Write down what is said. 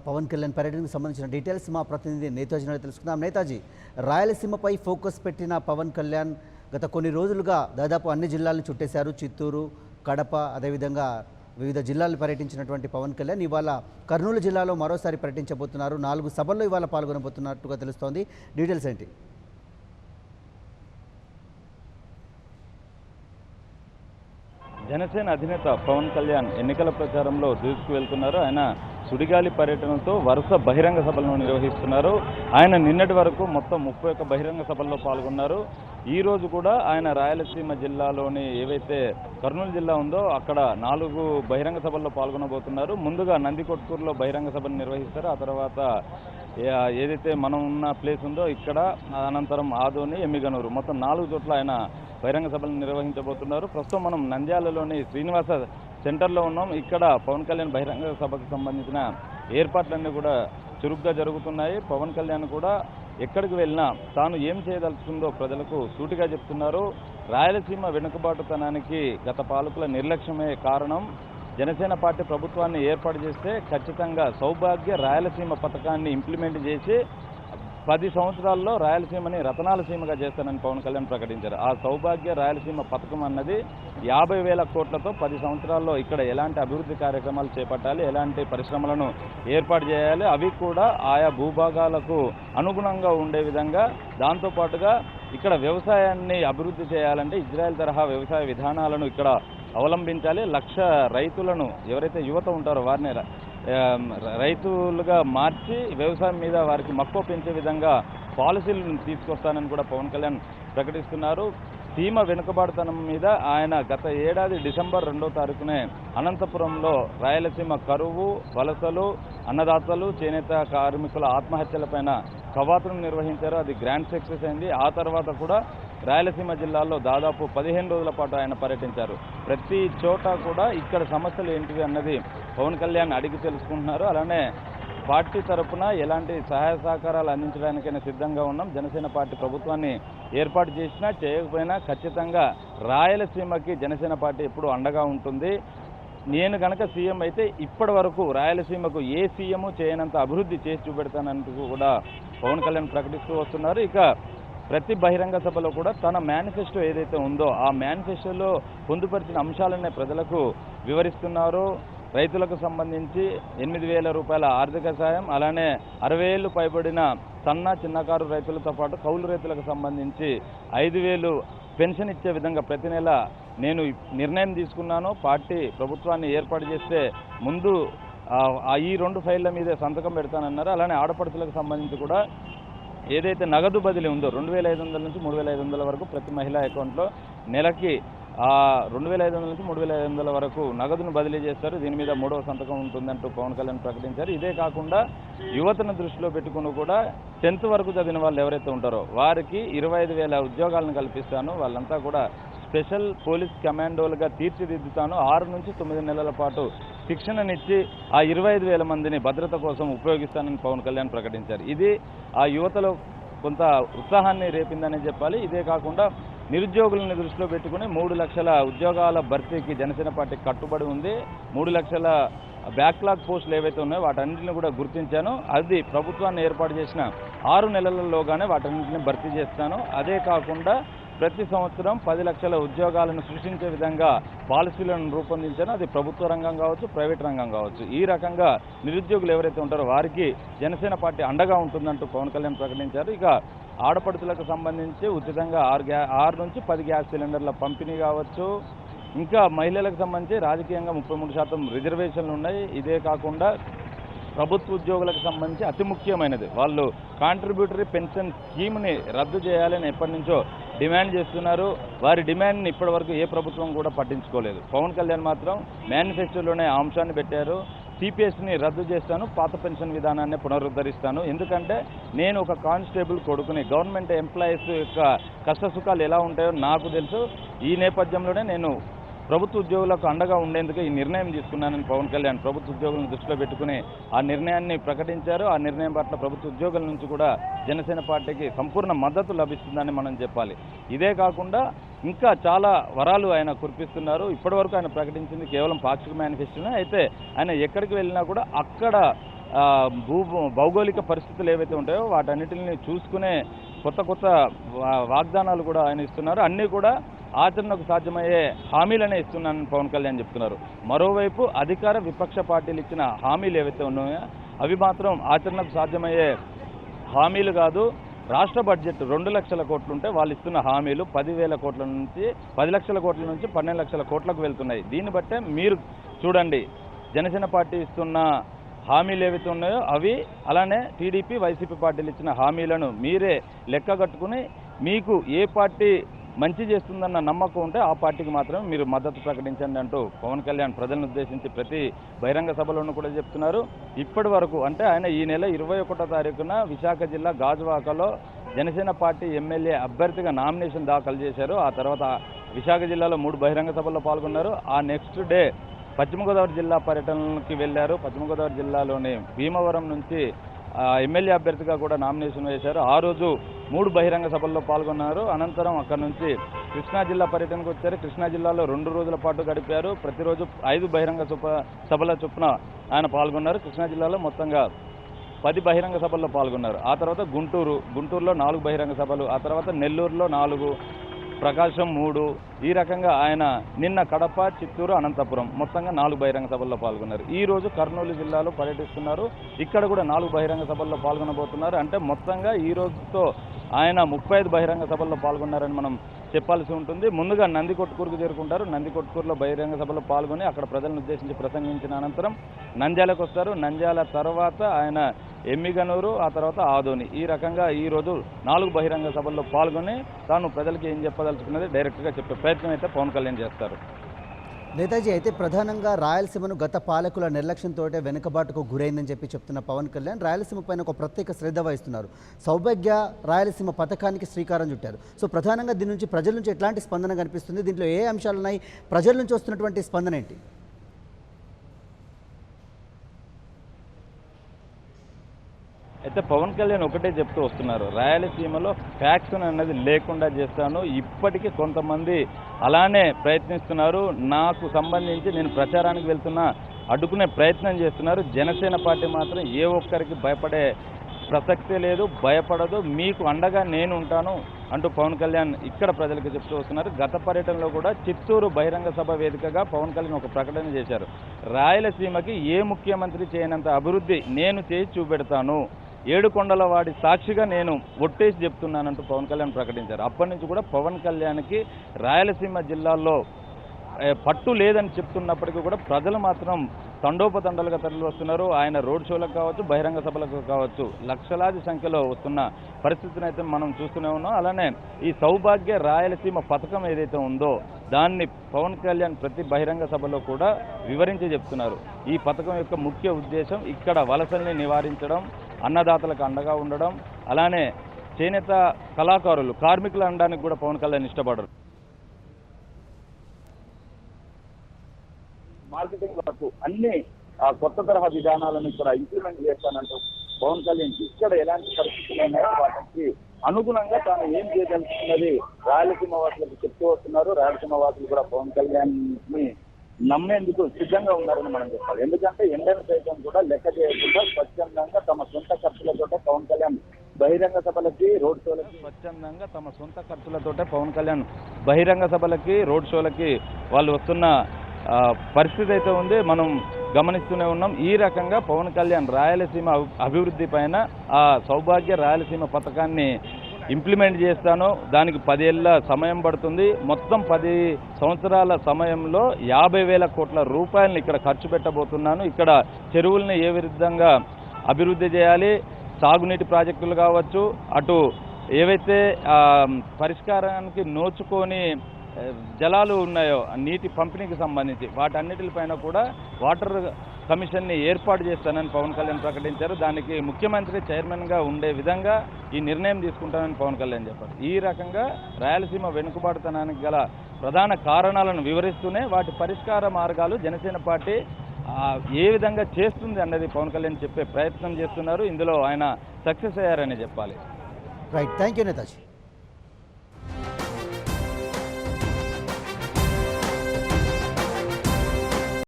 పవన్ కళ్యాణ్ పర్యటనకు సంబంధించిన డీటెయిల్స్ మా ప్రతినిధి నేతాజీ నుండి తెలుసుకుందాం. నేతాజీ, రాయలసీమపై ఫోకస్ పెట్టిన పవన్ కళ్యాణ్ గత కొన్ని రోజులుగా దాదాపు అన్ని జిల్లాలను చుట్టేశారు. చిత్తూరు, కడప, అదేవిధంగా వివిధ జిల్లాలు పర్యటించినటువంటి పవన్ కళ్యాణ్ ఇవాళ కర్నూలు జిల్లాలో మరోసారి పర్యటించబోతున్నారు. 4 సభల్లో ఇవాళ పాల్గొనబోతున్నట్టుగా తెలుస్తోంది. డీటెయిల్స్ ఏంటి? జనసేన అధినేత పవన్ కళ్యాణ్ ఎన్నికల ప్రచారంలో దూసుకు వెళ్తున్నారు. ఆయన సుడిగాలి పర్యటనతో వరుస బహిరంగ సభలను నిర్వహిస్తున్నారు. ఆయన నిన్నటి వరకు మొత్తం 31 బహిరంగ సభల్లో పాల్గొన్నారు. ఈ రోజు కూడా ఆయన రాయలసీమ జిల్లాలోని ఏవైతే కర్నూలు జిల్లా ఉందో అక్కడ 4 బహిరంగ సభల్లో పాల్గొనబోతున్నారు. ముందుగా నందికొట్కూరులో బహిరంగ సభను నిర్వహిస్తారు. ఆ తర్వాత ఏదైతే మనం ఉన్న ప్లేస్ ఉందో ఇక్కడ, అనంతరం ఆదోని, ఎమ్మిగనూరు, మొత్తం 4 చోట్ల ఆయన బహిరంగ సభలను నిర్వహించబోతున్నారు. ప్రస్తుతం మనం నంద్యాలలోని శ్రీనివాస సెంటర్లో ఉన్నాం. ఇక్కడ పవన్ కళ్యాణ్ బహిరంగ సభకు సంబంధించిన ఏర్పాట్లన్నీ కూడా చురుగ్గా జరుగుతున్నాయి. పవన్ కళ్యాణ్ కూడా ఎక్కడికి వెళ్ళినా తాను ఏం చేయదలుచుకుందో ప్రజలకు సూటిగా చెప్తున్నారు. రాయలసీమ వెనుకబాటుతనానికి గత పాలకుల నిర్లక్ష్యమే కారణం. జనసేన పార్టీ ప్రభుత్వాన్ని ఏర్పాటు చేస్తే ఖచ్చితంగా సౌభాగ్య రాయలసీమ పథకాన్ని ఇంప్లిమెంట్ చేసి 10 సంవత్సరాల్లో రాయలసీమని రతనాల సీమగా చేస్తానని పవన్ కళ్యాణ్ ప్రకటించారు. ఆ సౌభాగ్య రాయలసీమ పథకం అన్నది 50,000 కోట్లతో 10 సంవత్సరాల్లో ఇక్కడ ఎలాంటి అభివృద్ధి కార్యక్రమాలు చేపట్టాలి, ఎలాంటి పరిశ్రమలను ఏర్పాటు చేయాలి, అవి కూడా ఆయా భూభాగాలకు అనుగుణంగా ఉండే విధంగా, దాంతోపాటుగా ఇక్కడ వ్యవసాయాన్ని అభివృద్ధి చేయాలంటే ఇజ్రాయెల్ తరహా వ్యవసాయ విధానాలను ఇక్కడ అవలంబించాలి. 1,00,000 రైతులను, ఎవరైతే యువత ఉంటారో వారిని రైతులుగా మార్చి వ్యవసాయం మీద వారికి మక్కువ పెంచే విధంగా పాలసీలను తీసుకొస్తానని కూడా పవన్ కళ్యాణ్ ప్రకటిస్తున్నారు. సీమ వెనుకబాటుతనం మీద ఆయన గత ఏడాది డిసెంబర్ 2వ తారీఖునే అనంతపురంలో రాయలసీమ కరువు, వలసలు, అన్నదాతలు, చేనేత కార్మికుల ఆత్మహత్యలపైన కవాతును నిర్వహించారు. అది గ్రాండ్ సక్సెస్ అయింది. ఆ తర్వాత కూడా రాయలసీమ జిల్లాలో దాదాపు 15 రోజుల పాటు ఆయన పర్యటించారు. ప్రతి చోట కూడా ఇక్కడ సమస్యలు ఏంటివి అన్నది పవన్ కళ్యాణ్ అడిగి తెలుసుకుంటున్నారు. అలానే పార్టీ తరఫున ఎలాంటి సహాయ సహకారాలు అందించడానికైనా సిద్ధంగా ఉన్నాం. జనసేన పార్టీ ప్రభుత్వాన్ని ఏర్పాటు చేసినా చేయకపోయినా ఖచ్చితంగా రాయలసీమకి జనసేన పార్టీ ఎప్పుడూ అండగా ఉంటుంది. నేను కనుక సీఎం అయితే ఇప్పటి వరకు రాయలసీమకు ఏ సీఎం చేయనంత అభివృద్ధి చేసి చూపెడతానంటూ కూడా పవన్ కళ్యాణ్ ప్రకటిస్తూ వస్తున్నారు. ఇక ప్రతి బహిరంగ సభలో కూడా తన మేనిఫెస్టో ఏదైతే ఉందో ఆ మేనిఫెస్టోలో పొందుపరిచిన అంశాలనే ప్రజలకు వివరిస్తున్నారు. రైతులకు సంబంధించి 8,000 రూపాయల ఆర్థిక సాయం, అలానే 60,000 పైబడిన సన్న చిన్నకారు రైతులతో పాటు కౌలు రైతులకు సంబంధించి 5,000 పెన్షన్ ఇచ్చే విధంగా ప్రతి నెల నేను నిర్ణయం తీసుకున్నాను. పార్టీ ప్రభుత్వాన్ని ఏర్పాటు చేస్తే ముందు ఈ 2 ఫైళ్ళ మీదే సంతకం పెడతానన్నారు. అలానే ఆడపడుచులకు సంబంధించి కూడా ఏదైతే నగదు బదిలీ ఉందో 2,500 నుంచి 3,500 వరకు ప్రతి మహిళా అకౌంట్లో నెలకి 2,500 నుంచి 3,500 వరకు నగదును బదిలీ చేస్తారు. దీని మీద 3వ సంతకం ఉంటుందంటూ పవన్ కళ్యాణ్ ప్రకటించారు. ఇదే కాకుండా యువతను దృష్టిలో పెట్టుకుని కూడా 10th వరకు చదివిన వాళ్ళు ఎవరైతే ఉంటారో వారికి 25,000 ఉద్యోగాలను కల్పిస్తాను. వాళ్ళంతా కూడా స్పెషల్ పోలీస్ కమాండోలుగా తీర్చిదిద్దుతాను. 6 నుంచి 9 నెలల పాటు శిక్షణనిచ్చి ఆ 25,000 మందిని భద్రత కోసం ఉపయోగిస్తానని పవన్ కళ్యాణ్ ప్రకటించారు. ఇది ఆ యువతలో కొంత ఉత్సాహాన్ని రేపిందని చెప్పాలి. ఇదే కాకుండా నిరుద్యోగులను దృష్టిలో పెట్టుకుని 3 లక్షల ఉద్యోగాల భర్తీకి జనసేన పార్టీ కట్టుబడి ఉంది. 3 లక్షల బ్యాక్లాగ్ పోస్టులు ఏవైతే ఉన్నాయో వాటన్నింటిని కూడా గుర్తించాను. అది ప్రభుత్వాన్ని ఏర్పాటు చేసిన 6 నెలలలోగానే వాటన్నింటిని భర్తీ చేస్తాను. అదే కాకుండా ప్రతి సంవత్సరం 10 లక్షల ఉద్యోగాలను సృష్టించే విధంగా పాలసీలను రూపొందించాను. అది ప్రభుత్వ రంగం కావచ్చు, ప్రైవేట్ రంగం కావచ్చు. ఈ రకంగా నిరుద్యోగులు ఎవరైతే ఉంటారో వారికి జనసేన పార్టీ అండగా ఉంటుందంటూ పవన్ కళ్యాణ్ ప్రకటించారు. ఇక ఆడపడుచులకు సంబంధించి ఉచితంగా 6 నుంచి 10 గ్యాస్ సిలిండర్ల పంపిణీ కావచ్చు. ఇంకా మహిళలకు సంబంధించి రాజకీయంగా 33% రిజర్వేషన్లు ఉన్నాయి. ఇదే కాకుండా ప్రభుత్వ ఉద్యోగులకు సంబంధించి అతి ముఖ్యమైనది వాళ్ళు కాంట్రిబ్యూటరీ పెన్షన్ స్కీమ్ని రద్దు చేయాలని ఎప్పటి నుంచో డిమాండ్ చేస్తున్నారు. వారి డిమాండ్ని ఇప్పటివరకు ఏ ప్రభుత్వం కూడా పట్టించుకోలేదు. పవన్ కళ్యాణ్ మాత్రం మేనిఫెస్టోలోనే ఆ అంశాన్ని పెట్టారు. సిపిఎస్ని రద్దు చేస్తాను, పాత పెన్షన్ విధానాన్ని పునరుద్ధరిస్తాను. ఎందుకంటే నేను ఒక కానిస్టేబుల్ కొడుకుని, గవర్నమెంట్ ఎంప్లాయీస్ యొక్క కష్టసుఖాలు ఎలా ఉంటాయో నాకు తెలుసు. ఈ నేపథ్యంలోనే నేను ప్రభుత్వ ఉద్యోగులకు అండగా ఉండేందుకు ఈ నిర్ణయం తీసుకున్నానని పవన్ కళ్యాణ్ ప్రభుత్వ ఉద్యోగులను దృష్టిలో పెట్టుకుని ఆ నిర్ణయాన్ని ప్రకటించారు. ఆ నిర్ణయం పట్ల ప్రభుత్వ ఉద్యోగుల నుంచి కూడా జనసేన పార్టీకి సంపూర్ణ మద్దతు లభిస్తుందని మనం చెప్పాలి. ఇదే కాకుండా ఇంకా చాలా వరాలు ఆయన కురిపిస్తున్నారు. ఇప్పటివరకు ఆయన ప్రకటించింది కేవలం పాక్షిక మేనిఫెస్టోనే. అయితే ఆయన ఎక్కడికి వెళ్ళినా కూడా అక్కడ ఆ, భౌగోళిక పరిస్థితులు ఏవైతే ఉంటాయో వాటన్నిటిని చూసుకునే కొత్త కొత్త వాగ్దానాలు కూడా ఆయన ఇస్తున్నారు. అన్నీ కూడా ఆచరణకు సాధ్యమయ్యే హామీలనే ఇస్తున్నానని పవన్ కళ్యాణ్ చెప్తున్నారు. మరోవైపు అధికార విపక్ష పార్టీలు ఇచ్చిన హామీలు ఏవైతే ఉన్నాయో అవి మాత్రం ఆచరణకు సాధ్యమయ్యే హామీలు కాదు. రాష్ట్ర బడ్జెట్ 2 లక్షల కోట్లు ఉంటే వాళ్ళు ఇస్తున్న హామీలు 10,000 కోట్ల నుంచి 10 లక్షల కోట్ల నుంచి 12 లక్షల కోట్లకు వెళ్తున్నాయి. దీన్ని బట్టే మీరు చూడండి, జనసేన పార్టీ ఇస్తున్న హామీలు ఏవైతే ఉన్నాయో అవి, అలానే టీడీపీ వైసీపీ పార్టీలు ఇచ్చిన హామీలను మీరే లెక్కగట్టుకుని మీకు ఏ పార్టీ మంచి చేస్తుందన్న నమ్మకం ఉంటే ఆ పార్టీకి మాత్రమే మీరు మద్దతు ప్రకటించండి అంటూ పవన్ కళ్యాణ్ ప్రజలను ఉద్దేశించి ప్రతి బహిరంగ సభలోనూ కూడా చెప్తున్నారు. ఇప్పటి వరకు అంటే ఆయన ఈ నెల 21వ తారీఖున విశాఖ జిల్లా గాజువాకలో జనసేన పార్టీ ఎమ్మెల్యే అభ్యర్థిగా నామినేషన్ దాఖలు చేశారు. ఆ తర్వాత విశాఖ జిల్లాలో 3 బహిరంగ సభల్లో పాల్గొన్నారు. ఆ నెక్స్ట్ డే పశ్చిమ గోదావరి జిల్లా పర్యటనకి వెళ్ళారు. పశ్చిమ గోదావరి జిల్లాలోని భీమవరం నుంచి ఎమ్మెల్యే అభ్యర్థిగా కూడా నామినేషన్ వేశారు. ఆ రోజు 3 బహిరంగ సభల్లో పాల్గొన్నారు. అనంతరం అక్కడి నుంచి కృష్ణా జిల్లా పర్యటనకు వచ్చారు. కృష్ణా జిల్లాలో 2 రోజుల పాటు గడిపారు. ప్రతిరోజు 5 బహిరంగ సభల చొప్పున ఆయన పాల్గొన్నారు. కృష్ణా జిల్లాలో మొత్తంగా 10 బహిరంగ సభల్లో పాల్గొన్నారు. ఆ తర్వాత గుంటూరులో 4 బహిరంగ సభలు, ఆ తర్వాత నెల్లూరులో 4, ప్రకాశం 3, ఈ రకంగా ఆయన నిన్న కడప, చిత్తూరు, అనంతపురం మొత్తంగా 4 బహిరంగ సభల్లో పాల్గొన్నారు. ఈ రోజు కర్నూలు జిల్లాలో పర్యటిస్తున్నారు. ఇక్కడ కూడా 4 బహిరంగ సభల్లో పాల్గొనబోతున్నారు. అంటే మొత్తంగా ఈ రోజుతో ఆయన 35 బహిరంగ సభల్లో పాల్గొన్నారని మనం చెప్పాల్సి ఉంటుంది. ముందుగా నందికొట్కూరుకు చేరుకుంటారు. నందికొట్కూరులో బహిరంగ సభలో పాల్గొని అక్కడ ప్రజలను ఉద్దేశించి ప్రసంగించిన అనంతరం నంద్యాలకు వస్తారు. నంద్యాల తర్వాత ఆయన ఎమ్మిగనూరు, ఆ తర్వాత ఆదోని, ఈ రకంగా ఈరోజు 4 బహిరంగ సభల్లో పాల్గొని తాను ప్రజలకి ఏం చెప్పదలుచుకున్నది డైరెక్ట్గా చెప్పే ప్రయత్నం అయితే పవన్ కళ్యాణ్ చేస్తారు. నేతాజీ, అయితే ప్రధానంగా రాయలసీమను గత పాలకుల నిర్లక్ష్యంతో వెనుకబాటుకు గురైందని చెప్తున్న పవన్ కళ్యాణ్ రాయలసీమ పైన ఒక ప్రత్యేక శ్రద్ధ వహిస్తున్నారు. సౌభాగ్య రాయలసీమ పథకానికి శ్రీకారం చుట్టారు. సో ప్రధానంగా దీని నుంచి ప్రజల నుంచి ఎట్లాంటి స్పందన కనిపిస్తుంది? దీంట్లో ఏ అంశాలు ఉన్నాయి? ప్రజల నుంచి వస్తున్నటువంటి స్పందన ఏంటి? అయితే పవన్ కళ్యాణ్ ఒకటే చెప్తూ వస్తున్నారు, రాయలసీమలో ఫ్యాక్షన్ అన్నది లేకుండా చేస్తాను. ఇప్పటికీ కొంతమంది అలానే ప్రయత్నిస్తున్నారు. నాకు సంబంధించి నేను ప్రచారానికి వెళ్తున్నా అడ్డుకునే ప్రయత్నం చేస్తున్నారు. జనసేన పార్టీ మాత్రం ఏ ఒక్కరికి భయపడే ప్రసక్తే లేదు, భయపడదు. మీకు అండగా నేను ఉంటాను అంటూ పవన్ కళ్యాణ్ ఇక్కడ ప్రజలకు చెప్తూ వస్తున్నారు. గత పర్యటనలో కూడా చిత్తూరు బహిరంగ సభ వేదికగా పవన్ కళ్యాణ్ ఒక ప్రకటన చేశారు. రాయలసీమకి ఏ ముఖ్యమంత్రి చేయనంత అభివృద్ధి నేను చేసి చూపెడతాను, 7 కొండల వాడి సాక్షిగా నేను ఒట్టేసి చెప్తున్నానంటూ పవన్ కళ్యాణ్ ప్రకటించారు. అప్పటి నుంచి కూడా పవన్ కళ్యాణ్కి రాయలసీమ జిల్లాల్లో పట్టు లేదని చెప్తున్నప్పటికీ కూడా ప్రజలు మాత్రం తండోపతండాలుగా తరలి వస్తున్నారు. ఆయన రోడ్ షోలకు కావచ్చు, బహిరంగ సభలకు కావచ్చు, లక్షలాది సంఖ్యలో వస్తున్న పరిస్థితిని అయితే మనం చూస్తూనే ఉన్నాం. అలానే ఈ సౌభాగ్య రాయలసీమ పథకం ఏదైతే ఉందో దాన్ని పవన్ కళ్యాణ్ ప్రతి బహిరంగ సభలో కూడా వివరించి చెప్తున్నారు. ఈ పథకం యొక్క ముఖ్య ఉద్దేశం ఇక్కడ వలసల్ని నివారించడం, అన్నదాతలకు అండగా ఉండడం, అలానే చేనేత కళాకారులు, కార్మికులు అనడానికి కూడా పవన్ కళ్యాణ్ ఇష్టపడరు. మార్కెటింగ్ వరకు అన్ని కొత్త తరహా విధానాలను ఇక్కడ ఇంప్లిమెంట్ చేస్తానంటూ పవన్ కళ్యాణ్ ఇక్కడ ఎలాంటి పరిస్థితులు ఉన్నాయో వాటికి అనుగుణంగా తాను ఏం చేయదలుచుకున్నది రాయలసీమ వాసులకు చెప్తూ వస్తున్నారు. రాయలసీమ వాసులు కూడా పవన్ కళ్యాణ్ ని నమ్మేందుకు సిద్ధంగా ఉన్నారని మనం చెప్పాలి. ఎందుకంటే ఎండను సైతం కూడా లెక్క చేయకుండా స్వచ్ఛందంగా తమ సొంత ఖర్చులతో పవన్ కళ్యాణ్ బహిరంగ సభలకి, రోడ్ షోలకి స్వచ్ఛందంగా తమ సొంత ఖర్చులతోటే పవన్ కళ్యాణ్ బహిరంగ సభలకి, రోడ్ షోలకి వాళ్ళు వస్తున్న పరిస్థితి అయితే ఉంది, మనం గమనిస్తూనే ఉన్నాం. ఈ రకంగా పవన్ కళ్యాణ్ రాయలసీమ అభివృద్ధి పైన ఆ సౌభాగ్య రాయలసీమ పథకాన్ని ఇంప్లిమెంట్ చేస్తాను, దానికి 10 ఏళ్ల సమయం పడుతుంది, మొత్తం 10 సంవత్సరాల సమయంలో 50,000 కోట్ల రూపాయలను ఇక్కడ ఖర్చు పెట్టబోతున్నాను. ఇక్కడ చెరువుల్ని ఏ విధంగా అభివృద్ధి చేయాలి, సాగునీటి ప్రాజెక్టులు కావచ్చు, అటు ఏవైతే పరిష్కారానికి నోచుకొని జలాలు ఉన్నాయో నీటి పంపిణీకి సంబంధించి వాటన్నిటిపైన కూడా వాటర్ కమిషన్ని ఏర్పాటు చేస్తానని పవన్ కళ్యాణ్ ప్రకటించారు. దానికి ముఖ్యమంత్రి చైర్మన్గా ఉండే విధంగా ఈ నిర్ణయం తీసుకుంటానని పవన్ కళ్యాణ్ చెప్పారు. ఈ రకంగా రాయలసీమ వెనుకబాటుతనానికి గల ప్రధాన కారణాలను వివరిస్తూనే వాటి పరిష్కార మార్గాలు జనసేన పార్టీ ఏ విధంగా చేస్తుంది అన్నది పవన్ కళ్యాణ్ చెప్పే ప్రయత్నం చేస్తున్నారు. ఇందులో ఆయన సక్సెస్ అయ్యారని చెప్పాలి. Right, thank you Netaji.